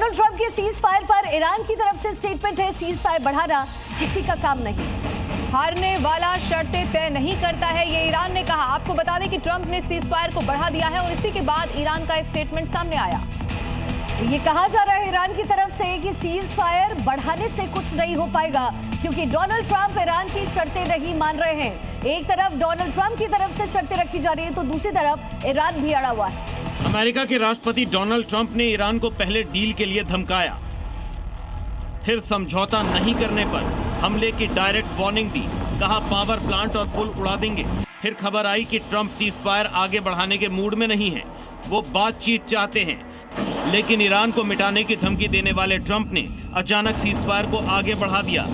Donald Trump के cease fire पर Iran की तरफ से स्टेटमेंट है, सीज फायर बढ़ाना किसी का काम नहीं। हारने वाला शर्तें तय नहीं करता है, ये ईरान ने कहा। आपको बता दें कि ट्रंप ने सीज फायर को बढ़ा दिया है और इसी के बाद ईरान का स्टेटमेंट सामने आया। ये कहा जा रहा है ईरान की तरफ से कि सीज फायर बढ़ाने से कुछ नहीं हो पाएगा, क्योंकि डोनाल्ड ट्रंप ईरान की शर्तें नहीं मान रहे हैं। एक तरफ डोनाल्ड ट्रंप की तरफ से शर्तें रखी जा रही है तो दूसरी तरफ ईरान भी अड़ा हुआ है। अमेरिका के राष्ट्रपति डोनाल्ड ट्रंप ने ईरान को पहले डील के लिए धमकाया, फिर समझौता नहीं करने पर हमले की डायरेक्ट वार्निंग दी, कहा पावर प्लांट और पुल उड़ा देंगे। फिर खबर आई कि ट्रंप सीज फायर आगे बढ़ाने के मूड में नहीं है, वो बातचीत चाहते हैं। लेकिन ईरान को मिटाने की धमकी देने वाले ट्रंप ने अचानक सीज फायर को आगे बढ़ा दिया।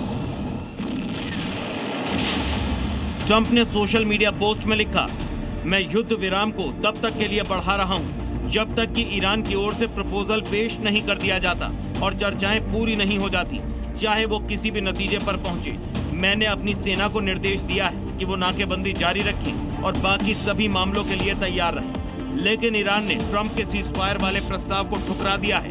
ट्रंप ने सोशल मीडिया पोस्ट में लिखा, मैं युद्ध विराम को तब तक के लिए बढ़ा रहा हूं जब तक कि ईरान की ओर से प्रपोजल पेश नहीं कर दिया जाता और चर्चाएं पूरी नहीं हो जाती, चाहे वो किसी भी नतीजे पर पहुंचे। मैंने अपनी सेना को निर्देश दिया है कि वो नाकेबंदी जारी रखें और बाकी सभी मामलों के लिए तैयार रहें। लेकिन ईरान ने ट्रंप के सीज फायर वाले प्रस्ताव को ठुकरा दिया है,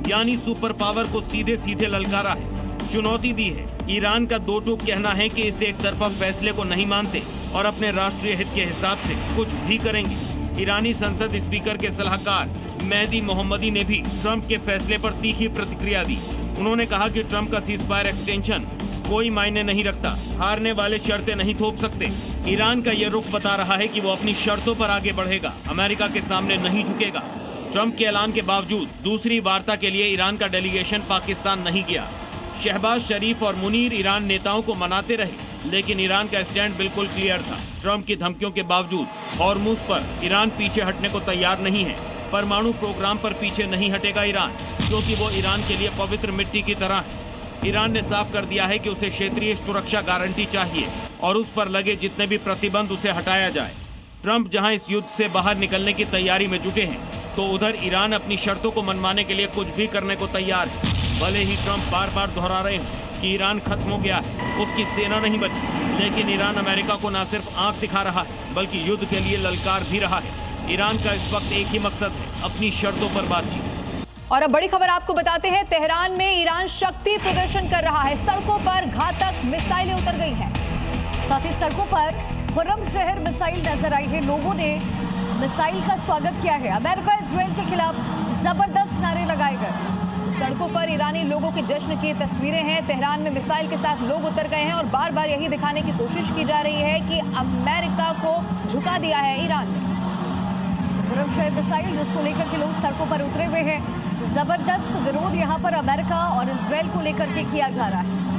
यानी सुपर पावर को सीधे सीधे ललकारा है, चुनौती दी है। ईरान का दो टूक कहना है कि इसे एक तरफा फैसले को नहीं मानते और अपने राष्ट्रीय हित के हिसाब से कुछ भी करेंगे। ईरानी संसद स्पीकर के सलाहकार मेहदी मोहम्मदी ने भी ट्रंप के फैसले पर तीखी प्रतिक्रिया दी। उन्होंने कहा कि ट्रंप का सीज फायर एक्सटेंशन कोई मायने नहीं रखता, हारने वाले शर्तें नहीं थोप सकते। ईरान का यह रुख बता रहा है कि वो अपनी शर्तों पर आगे बढ़ेगा, अमेरिका के सामने नहीं झुकेगा। ट्रंप के ऐलान के बावजूद दूसरी वार्ता के लिए ईरान का डेलीगेशन पाकिस्तान नहीं गया। शहबाज शरीफ और मुनीर ईरान नेताओं को मनाते रहे, लेकिन ईरान का स्टैंड बिल्कुल क्लियर था। ट्रंप की धमकियों के बावजूद हॉर्मुज पर ईरान पीछे हटने को तैयार नहीं है। परमाणु प्रोग्राम पर पीछे नहीं हटेगा ईरान, क्योंकि वो ईरान के लिए पवित्र मिट्टी की तरह है। ईरान ने साफ कर दिया है कि उसे क्षेत्रीय सुरक्षा गारंटी चाहिए और उस पर लगे जितने भी प्रतिबंध उसे हटाया जाए। ट्रंप जहां इस युद्ध से बाहर निकलने की तैयारी में जुटे हैं, तो उधर ईरान अपनी शर्तों को मनवाने के लिए कुछ भी करने को तैयार है। भले ही ट्रंप बार बार दोहरा रहे हैं कि ईरान खत्म हो गया है, उसकी सेना नहीं बची, लेकिन ईरान अमेरिका को न सिर्फ आंख दिखा रहा है बल्कि युद्ध के लिए ललकार भी रहा है। ईरान का इस वक्त एक ही मकसद है, अपनी शर्तों पर बातचीत। और अब बड़ी खबर आपको बताते हैं, तेहरान में ईरान शक्ति प्रदर्शन कर रहा है। सड़कों पर घातक मिसाइलें उतर गई हैं। साथ ही सड़कों पर खुर्रम शहर मिसाइल नजर आई है। लोगों ने मिसाइल का स्वागत किया है। अमेरिका इजराइल के खिलाफ जबरदस्त नारे लगाए गए। सड़कों पर ईरानी लोगों के जश्न की तस्वीरें हैं। तेहरान में मिसाइल के साथ लोग उतर गए हैं और बार बार यही दिखाने की कोशिश की जा रही है कि अमेरिका को झुका दिया है ईरान ने। खुर्रम शहर मिसाइल जिसको लेकर के लोग सड़कों पर उतरे हुए हैं। जबरदस्त विरोध यहाँ पर अमेरिका और इजराइल को लेकर के किया जा रहा है।